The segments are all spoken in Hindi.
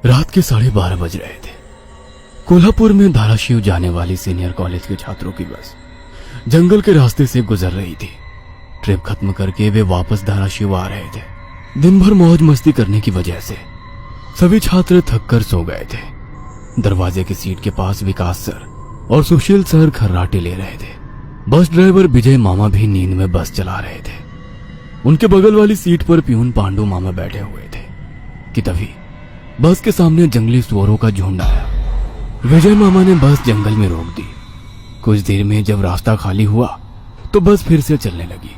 रात के 12:30 बज रहे थे। कोल्हापुर में धाराशिव जाने वाली सीनियर कॉलेज के छात्रों की बस जंगल के रास्ते से गुजर रही थी। ट्रिप खत्म करके वे वापस धाराशिव आ रहे थे। दिन भर मौज मस्ती करने की वजह से सभी छात्र थक कर सो गए थे। दरवाजे की सीट के पास विकास सर और सुशील सर खर्राटे ले रहे थे। बस ड्राइवर विजय मामा भी नींद में बस चला रहे थे। उनके बगल वाली सीट पर प्यून पांडु मामा बैठे हुए थे कि तभी बस के सामने जंगली सुअरों का झुंड आया। विजय मामा ने बस जंगल में रोक दी। कुछ देर में जब रास्ता खाली हुआ तो बस फिर से चलने लगी।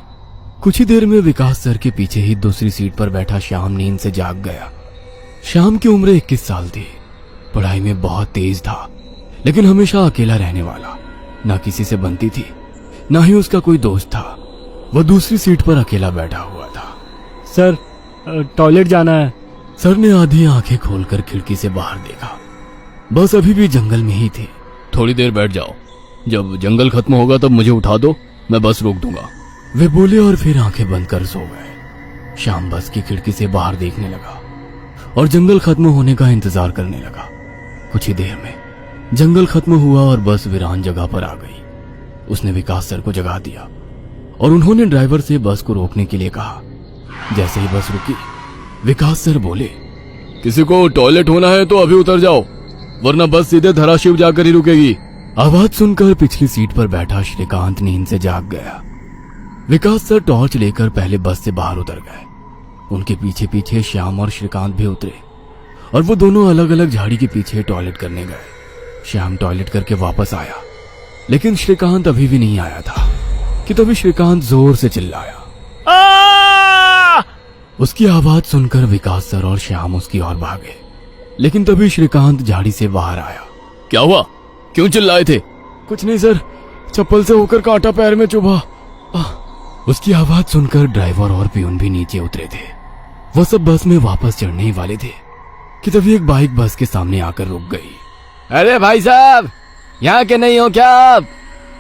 कुछ ही देर में विकास सर के पीछे ही दूसरी सीट पर बैठा श्याम नींद से जाग गया। श्याम की उम्र 21 साल थी। पढ़ाई में बहुत तेज था, लेकिन हमेशा अकेला रहने वाला। ना किसी से बनती थी, ना ही उसका कोई दोस्त था। वह दूसरी सीट पर अकेला बैठा हुआ था। सर, टॉयलेट जाना है। सर ने आधी आंखें खोलकर खिड़की से बाहर देखा। बस अभी भी जंगल में ही थी। थोड़ी देर बैठ जाओ, जब जंगल खत्म होगा तब मुझे उठा दो, मैं बस रोक दूंगा। वे बोले और फिर आंखें बंद कर सो गए। श्याम बस की खिड़की से बाहर देखने लगा और जंगल खत्म होने का इंतजार करने लगा। कुछ ही देर में जंगल खत्म हुआ और बस वीरान जगह पर आ गई। उसने विकास सर को जगा दिया और उन्होंने ड्राइवर से बस को रोकने के लिए कहा। जैसे ही बस रुकी, विकास सर बोले, किसी को टॉयलेट होना है तो अभी उतर जाओ, वरना बस सीधे धाराशिव जाकर ही रुकेगी। आवाज सुनकर पिछली सीट पर बैठा श्रीकांत नींद से जाग गया। विकास सर टॉर्च लेकर पहले बस से बाहर उतर गए। उनके पीछे पीछे श्याम और श्रीकांत भी उतरे और वो दोनों अलग अलग झाड़ी के पीछे टॉयलेट करने गए। श्याम टॉयलेट करके वापस आया, लेकिन श्रीकांत अभी भी नहीं आया था कि तभी श्रीकांत जोर से चिल्लाया। उसकी आवाज सुनकर विकास सर और श्याम उसकी ओर भागे, लेकिन तभी श्रीकांत झाड़ी से बाहर आया। क्या हुआ, क्यों चिल्लाए थे? कुछ नहीं सर, चप्पल से होकर कांटा पैर में चुभा। उसकी आवाज सुनकर ड्राइवर और पियून भी नीचे उतरे थे। वो सब बस में वापस चढ़ने ही वाले थे कि तभी एक बाइक बस के सामने आकर रुक गई। अरे भाई साहब, यहाँ के नहीं हो क्या आप?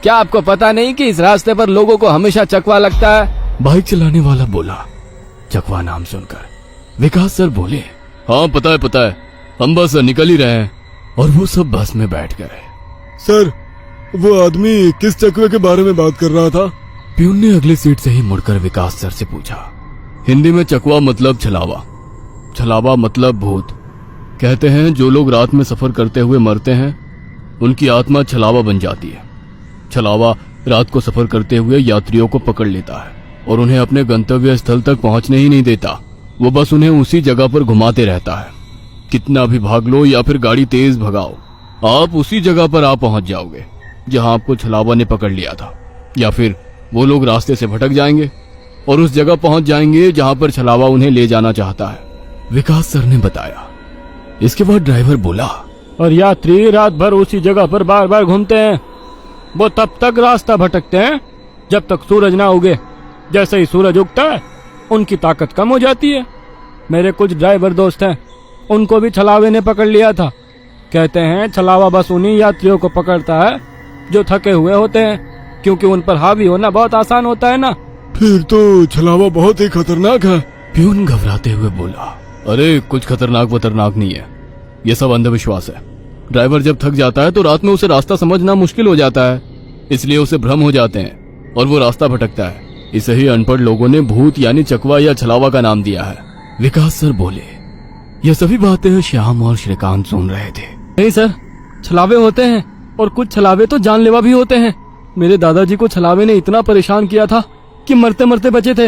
क्या आपको पता नहीं कि इस रास्ते पर लोगों को हमेशा चकवा लगता है? बाइक चलाने वाला बोला। चकवा नाम सुनकर विकास सर बोले, हाँ पता है, हम बस निकल ही रहे हैं। और वो सब बस में बैठ गए। सर, वो आदमी किस चकवे के बारे में बात कर रहा था? प्यून ने अगली सीट से ही मुड़कर विकास सर से पूछा। हिंदी में चकवा मतलब छलावा, छलावा मतलब भूत। कहते हैं जो लोग रात में सफर करते हुए मरते हैं उनकी आत्मा छलावा बन जाती है। छलावा रात को सफर करते हुए यात्रियों को पकड़ लेता है और उन्हें अपने गंतव्य स्थल तक पहुंचने ही नहीं देता। वो बस उन्हें उसी जगह पर घुमाते रहता है। कितना भी भाग लो या फिर गाड़ी तेज भगाओ, आप उसी जगह पर आ पहुंच जाओगे जहां आपको छलावा ने पकड़ लिया था। या फिर वो लोग रास्ते से भटक जाएंगे और उस जगह पहुंच जाएंगे जहां पर छलावा उन्हें ले जाना चाहता है, विकास सर ने बताया। इसके बाद ड्राइवर बोला, और यात्री रात भर उसी जगह पर बार बार घूमते हैं। वो तब तक रास्ता भटकते हैं जब तक सूरज ना उगे। जैसे ही सूरज उगता है उनकी ताकत कम हो जाती है। मेरे कुछ ड्राइवर दोस्त हैं, उनको भी छलावे ने पकड़ लिया था। कहते हैं छलावा बस उन्हीं यात्रियों को पकड़ता है जो थके हुए होते हैं, क्योंकि उन पर हावी होना बहुत आसान होता है ना। फिर तो छलावा बहुत ही खतरनाक है। प्यून घबराते हुए बोला, अरे कुछ खतरनाक वतरनाक नहीं है, ये सब अंधविश्वास है। ड्राइवर जब थक जाता है तो रात में उसे रास्ता समझना मुश्किल हो जाता है, इसलिए उसे भ्रम हो जाते हैं और वो रास्ता भटकता है। इसे ही अनपढ़ लोगों ने भूत यानी चकवा या छलावा का नाम दिया है। विकास सर बोले। यह सभी बातें श्याम और श्रीकांत सुन रहे थे। नहीं सर, छलावे होते हैं और कुछ छलावे तो जानलेवा भी होते हैं। मेरे दादाजी को छलावे ने इतना परेशान किया था कि मरते मरते बचे थे।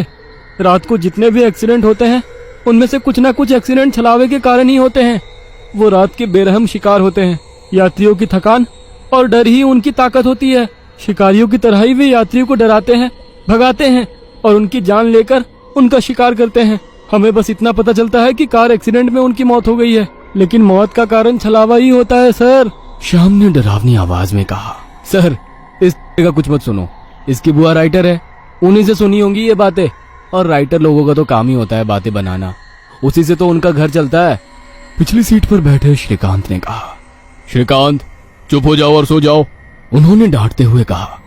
रात को जितने भी एक्सीडेंट होते हैं उनमें से कुछ ना कुछ एक्सीडेंट छलावे के कारण ही होते हैं। वो रात के बेरहम शिकार होते हैं। यात्रियों की थकान और डर ही उनकी ताकत होती है। शिकारियों की तरह ही वे यात्रियों को डराते हैं, भगाते हैं और उनकी जान लेकर उनका शिकार करते हैं। हमें बस इतना पता चलता है कि कार एक्सीडेंट में उनकी मौत हो गई है, लेकिन मौत का कारण छलावा ही होता है सर। श्याम ने डरावनी आवाज में कहा। सर, इस का कुछ मत सुनो, इसकी बुआ राइटर है, उन्हीं से सुनी होंगी ये बातें। और राइटर लोगों का तो काम ही होता है बातें बनाना, उसी से तो उनका घर चलता है। पिछली सीट पर बैठे श्रीकांत ने कहा। श्रीकांत, चुप हो जाओ और सो जाओ, उन्होंने डांटते हुए कहा।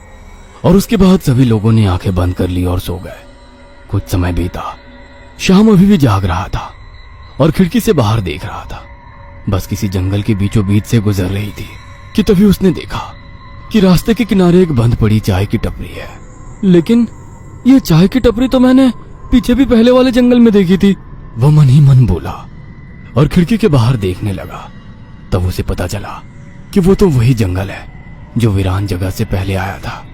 और उसके बाद सभी लोगों ने आंखें बंद कर ली और सो गए। कुछ समय बीता। श्याम अभी भी जाग रहा था और खिड़की से बाहर देख रहा था। बस किसी जंगल के बीचों बीच से गुजर रही थी कि तभी उसने देखा कि रास्ते के किनारे एक बंद पड़ी चाय की टपरी है। लेकिन ये चाय की टपरी तो मैंने पीछे भी पहले वाले जंगल में देखी थी। वह मन ही मन बोला और खिड़की के बाहर देखने लगा। तब उसे पता चला कि वो तो वही जंगल है जो वीरान जगह से पहले आया था।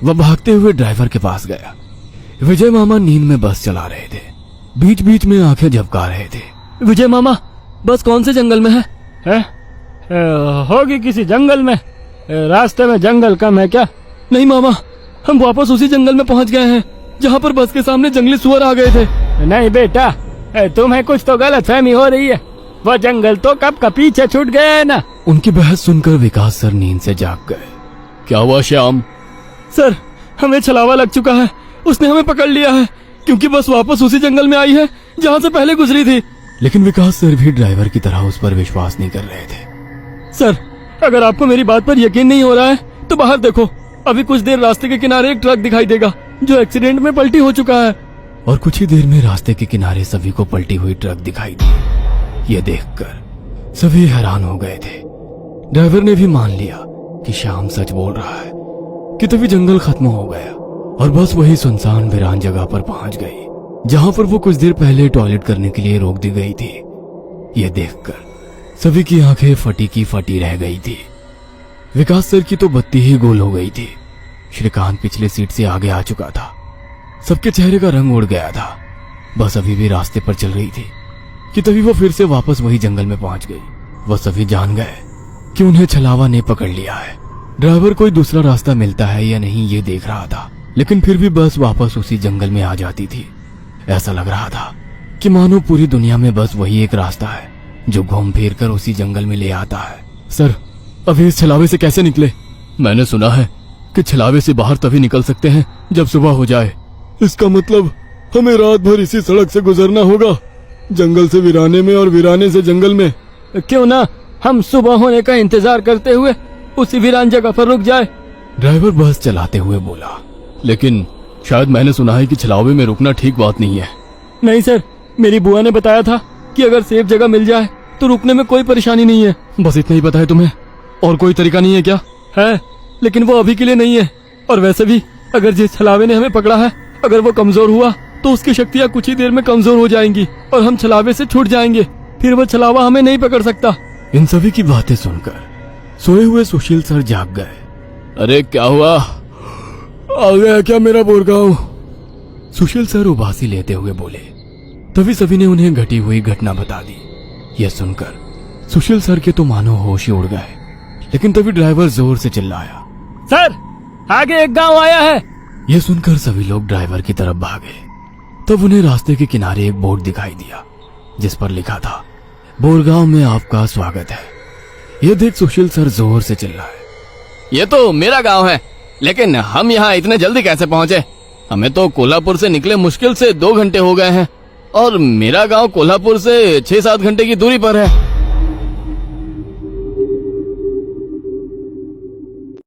वह भागते हुए ड्राइवर के पास गया। विजय मामा नींद में बस चला रहे थे, बीच बीच में आंखें झपका रहे थे। विजय मामा, बस कौन से जंगल में है? होगी किसी जंगल में। रास्ते में जंगल कम है क्या? नहीं मामा, हम वापस उसी जंगल में पहुंच गए हैं जहाँ पर बस के सामने जंगली सुअर आ गए थे। नहीं बेटा, तुम्हें कुछ तो गलतफहमी हो रही है। वो जंगल तो कब का पीछे छूट गया है ना। उनकी बहस सुनकर विकास सर नींद से जाग गए। क्या हुआ श्याम? सर, हमें छलावा लग चुका है। उसने हमें पकड़ लिया है क्योंकि बस वापस उसी जंगल में आई है जहाँ से पहले गुजरी थी। लेकिन विकास सर भी ड्राइवर की तरह उस पर विश्वास नहीं कर रहे थे। सर, अगर आपको मेरी बात पर यकीन नहीं हो रहा है तो बाहर देखो। अभी कुछ देर रास्ते के किनारे एक ट्रक दिखाई देगा जो एक्सीडेंट में पलटी हो चुका है। और कुछ ही देर में रास्ते के किनारे सभी को पलटी हुई ट्रक दिखाई दी। ये देखकर सभी हैरान हो गए थे। ड्राइवर ने भी मान लिया कि श्याम सच बोल रहा है कि तभी जंगल खत्म हो गया और बस वही सुनसान वीरान जगह पर पहुंच गई जहां पर वो कुछ देर पहले टॉयलेट करने के लिए रोक दी गई थी। ये देखकर सभी की आंखें फटी की फटी रह गई थी। विकास सर की तो बत्ती ही गोल हो गई थी। श्रीकांत पिछले सीट से आगे आ चुका था। सबके चेहरे का रंग उड़ गया था। बस अभी भी रास्ते पर चल रही थी कि तभी वो फिर से वापस वही जंगल में पहुंच गई। वह सभी जान गए कि उन्हें छलावा ने पकड़ लिया है। ड्राइवर कोई दूसरा रास्ता मिलता है या नहीं ये देख रहा था, लेकिन फिर भी बस वापस उसी जंगल में आ जाती थी। ऐसा लग रहा था कि मानो पूरी दुनिया में बस वही एक रास्ता है जो घूम फिर कर उसी जंगल में ले आता है। सर, अभी इस छलावे से कैसे निकले? मैंने सुना है कि छलावे से बाहर तभी निकल सकते हैं जब सुबह हो जाए। इसका मतलब हमें रात भर इसी सड़क से गुजरना होगा, जंगल से वीराने में और वीराने से जंगल में। क्यों ना हम सुबह होने का इंतजार करते हुए उसी वीरान जगह पर रुक जाए। ड्राइवर बस चलाते हुए बोला। लेकिन शायद मैंने सुना है कि छलावे में रुकना ठीक बात नहीं है। नहीं सर, मेरी बुआ ने बताया था कि अगर सेफ जगह मिल जाए तो रुकने में कोई परेशानी नहीं है। बस इतना ही पता है तुम्हें? और कोई तरीका नहीं है क्या? है, लेकिन वो अभी के लिए नहीं है। और वैसे भी अगर जिस छलावे ने हमें पकड़ा है, अगर वो कमजोर हुआ तो उसकी शक्तियाँ कुछ ही देर में कमजोर हो जाएंगी और हम छलावे से छूट जाएंगे। फिर वो छलावा हमें नहीं पकड़ सकता। इन सभी की बातें सुनकर सोए हुए सुशील सर जाग गए। अरे क्या हुआ? आ गया क्या मेरा बोरगांव? सुशील सर उबासी लेते हुए बोले। तभी सभी ने उन्हें घटी हुई घटना बता दी। यह सुनकर सुशील सर के तो मानो होश ही उड़ गए। लेकिन तभी ड्राइवर जोर से चिल्लाया, सर, आगे एक गांव आया है। यह सुनकर सभी लोग ड्राइवर की तरफ भागे। तब उन्हें रास्ते के किनारे एक बोर्ड दिखाई दिया जिस पर लिखा था, बोरगांव में आपका स्वागत है। यह देख सुशील सर जोर से चिल्लाए, ये तो मेरा गांव है, लेकिन हम यहाँ इतने जल्दी कैसे पहुँचे? हमें तो कोल्हापुर से निकले मुश्किल से 2 घंटे हो गए हैं और मेरा गांव कोल्हापुर से 6-7 घंटे की दूरी पर है।